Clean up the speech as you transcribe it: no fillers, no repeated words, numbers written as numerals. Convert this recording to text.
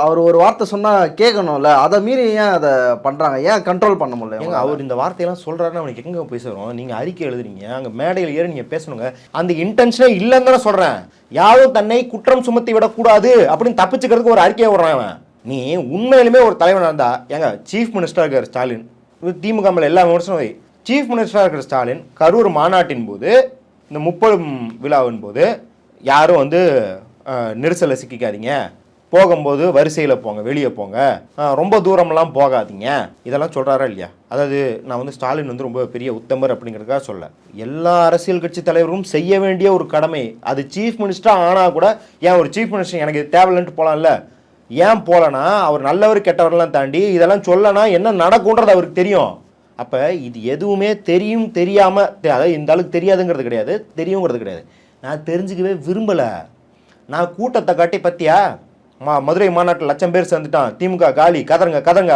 அவர் ஒரு வார்த்தை சொன்னா கேட்கணும்ல, அதை மீறி ஏன் அதை பண்றாங்க? ஏன் கண்ட்ரோல் பண்ண முடியல? ஏங்க அவர் இந்த வார்த்தையெல்லாம் சொல்றாருன்னு அவனுக்கு எங்க போய் சேரும்? நீங்க அறிக்கை எழுதுறீங்க, அங்க மேடையில் ஏறி நீங்க பேசணுங்க. அந்த இன்டென்ஷனே இல்லைன்னு தானே சொல்றேன். யாரும் தன்னை குற்றம் சுமத்தி விடக்கூடாது அப்படின்னு தப்பிச்சுக்கிறதுக்கு ஒரு அறிக்கையை விடுறான் அவன். நீ உண்மையிலுமே ஒரு தலைவனாக இருந்தா, ஏங்க சீஃப் மினிஸ்டராக இருக்கிற ஸ்டாலின், திமுக மேல எல்லா விமர்சனம் வை. சீஃப் மினிஸ்டராக இருக்கிற ஸ்டாலின் கரூர் மாநாட்டின் போது, இந்த 30 விழாவின் போது யாரும் வந்து நெரிசலை சிக்கிக்காதீங்க, போகும்போது வரிசையில் போங்க, வெளியே போங்க, ரொம்ப தூரம்லாம் போகாதீங்க, இதெல்லாம் சொல்கிறாரா இல்லையா? அதாவது நான் வந்து ஸ்டாலின் வந்து ரொம்ப பெரிய உத்தமர் அப்படிங்கிறதுக்காக சொல்ல, எல்லா அரசியல் கட்சி தலைவரும் செய்ய வேண்டிய ஒரு கடமை அது. சீஃப் மினிஸ்டராக ஆனால் கூட ஏன் ஒரு சீஃப் மினிஸ்டர் எனக்கு தேவையில்லைன்ட்டு போகலாம்ல? ஏன் போகலன்னா அவர் நல்லவர் கெட்டவரெல்லாம் தாண்டி இதெல்லாம் சொல்லனா என்ன நடக்கும்ன்றது அவருக்கு தெரியும். அப்போ இது எதுவுமே தெரியும் தெரியாமல், அதாவது இந்த அளவுக்கு தெரியாதுங்கிறது கிடையாது, தெரியுங்கிறது கிடையாது. நான் தெரிஞ்சுக்கவே விரும்பலை. நான் கூட்டத்தை காட்டி பற்றியா மதுரை மாநாட்டில் 1,00,000 பேர் சேர்ந்துட்டான், திமுக காலி, கதருங்க கதருங்க